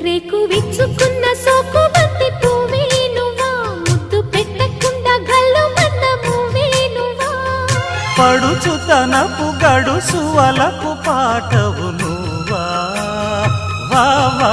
రేకు విచ్చుకున్న సోకు బంతి పువ్వే నువ్వా ముద్దు పెట్టకుండా గల్లు మన్న మూవే నువ్వా పడుచుతనపు గడుసు వలపు పాటవు నువ్వా వా వా